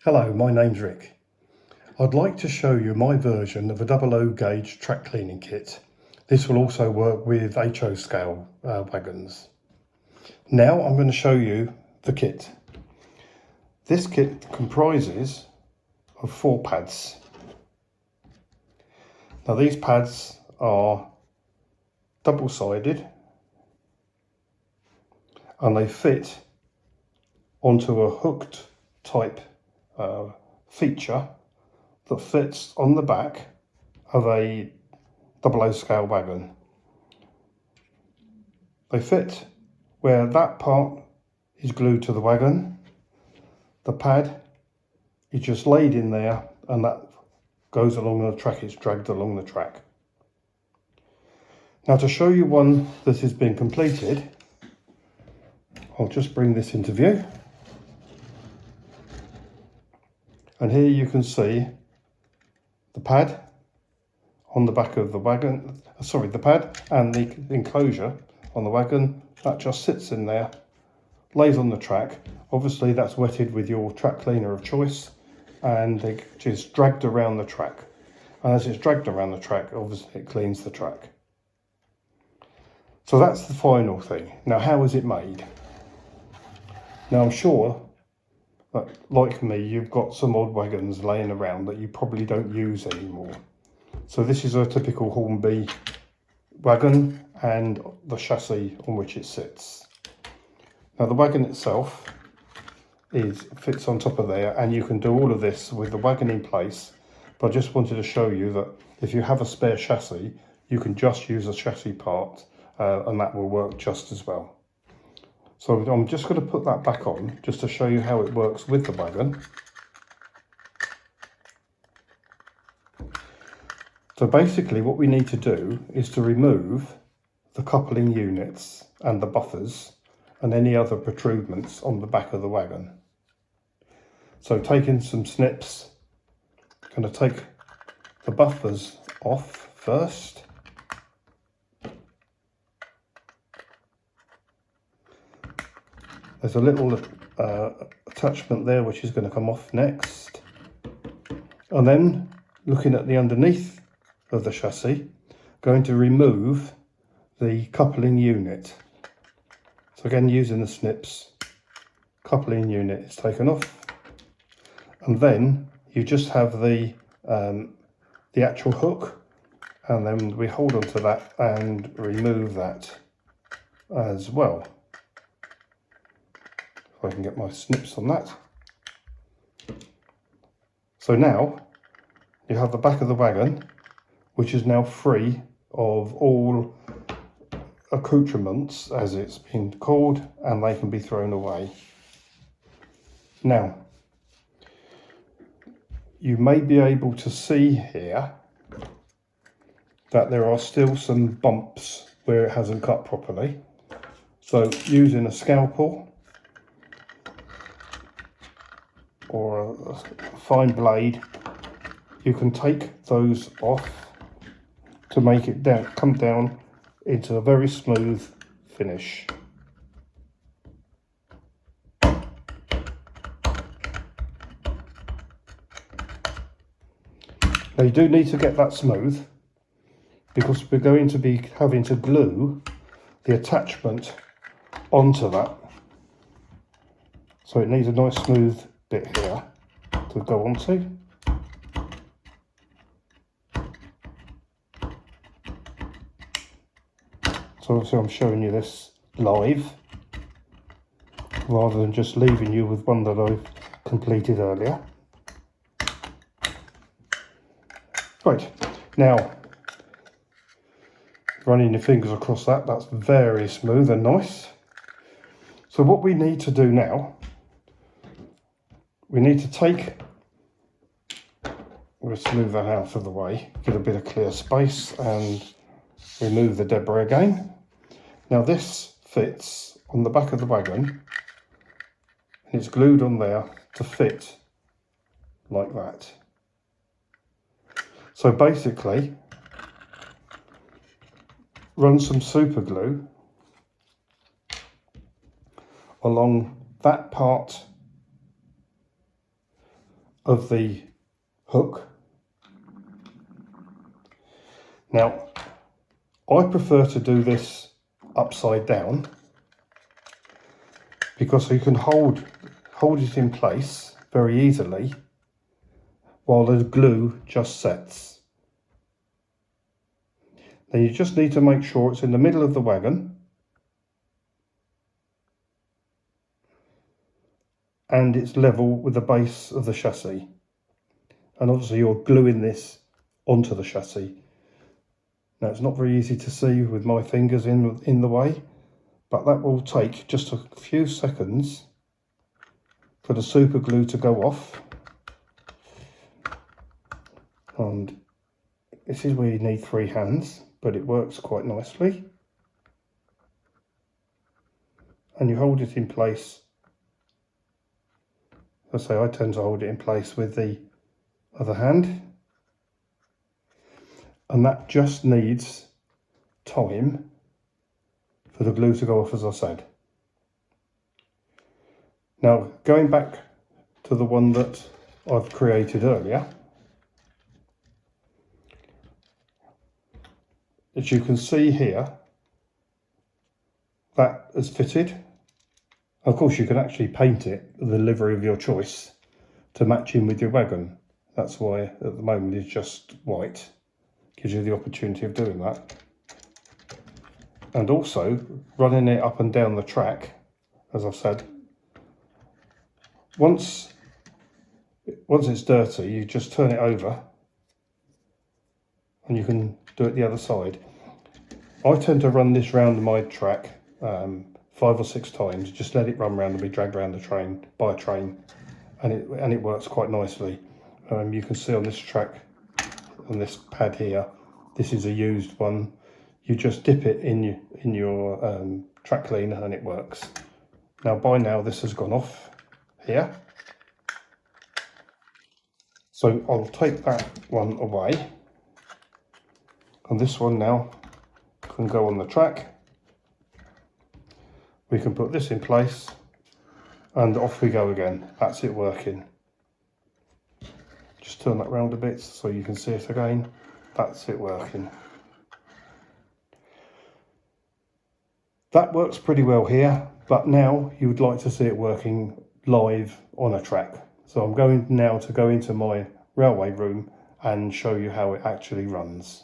Hello, my name's Rick. I'd like to show you my version of a 00 gauge track cleaning kit. This will also work with HO scale wagons. Now I'm going to show you the kit. This kit comprises of 4 pads. Now these pads are double-sided and they fit onto a hooked type feature that fits on the back of a 00 scale wagon. They fit where that part is glued to the wagon. The pad is just laid in there and that goes along the track, it's dragged along the track. Now to show you one that has been completed, I'll just bring this into view. And here you can see the pad on the back of the wagon, the pad and the enclosure on the wagon, that just sits in there, lays on the track. Obviously that's wetted with your track cleaner of choice and it is dragged around the track. And as it's dragged around the track, obviously it cleans the track. So that's the final thing. Now how is it made? Now I'm sure that, like me, you've got some odd wagons laying around that you probably don't use anymore. So this is a typical Hornby wagon and the chassis on which it sits. Now the wagon itself fits on top of there, and you can do all of this with the wagon in place. But I just wanted to show you that if you have a spare chassis, you can just use a chassis part and that will work just as well. So I'm just going to put that back on just to show you how it works with the wagon. So basically what we need to do is to remove the coupling units and the buffers and any other protrudements on the back of the wagon. So taking some snips, I'm going to take the buffers off first. There's a little attachment there which is going to come off next. And then looking at the underneath of the chassis, going to remove the coupling unit. So again, using the snips, coupling unit is taken off. And then you just have the actual hook, and then we hold on to that and remove that as well. I can get my snips on that. So now you have the back of the wagon, which is now free of all accoutrements, as it's been called, and they can be thrown away. Now, you may be able to see here that there are still some bumps where it hasn't cut properly. So using a scalpel or a fine blade, you can take those off to make it come down into a very smooth finish. Now you do need to get that smooth because we're going to be having to glue the attachment onto that. So it needs a nice smooth bit here to go onto. So obviously I'm showing you this live rather than just leaving you with one that I've completed earlier. Right, now running your fingers across that, that's very smooth and nice. So what we need to do now, we need to take, we'll smooth that out of the way, get a bit of clear space and remove the debris again. Now this fits on the back of the wagon and it's glued on there to fit like that. So basically, run some super glue along that part of the hook. Now, I prefer to do this upside down because you can hold it in place very easily while the glue just sets. Then you just need to make sure it's in the middle of the wagon and it's level with the base of the chassis. And obviously you're gluing this onto the chassis. Now it's not very easy to see with my fingers in the way, but that will take just a few seconds for the super glue to go off. And this is where you need 3 hands, but it works quite nicely. And you hold it in place. As I say, I tend to hold it in place with the other hand. And that just needs time for the glue to go off, as I said. Now, going back to the one that I've created earlier, as you can see here, that is fitted. Of course, you can actually paint it the livery of your choice to match in with your wagon. That's why at the moment it's just white. Gives you the opportunity of doing that. And also running it up and down the track, as I've said. Once it's dirty, you just turn it over and you can do it the other side. I tend to run this round my track 5 or 6 times. Just let it run round and be dragged around the train by a train, and it works quite nicely. You can see on this track, on this pad here, this is a used one. You just dip it in your track cleaner and it works. Now by now this has gone off here, so I'll take that one away, and this one now can go on the track. We can put this in place and off we go again. That's it working. Just turn that round a bit so you can see it again. That's it working. That works pretty well here, but now you would like to see it working live on a track. So I'm going now to go into my railway room and show you how it actually runs.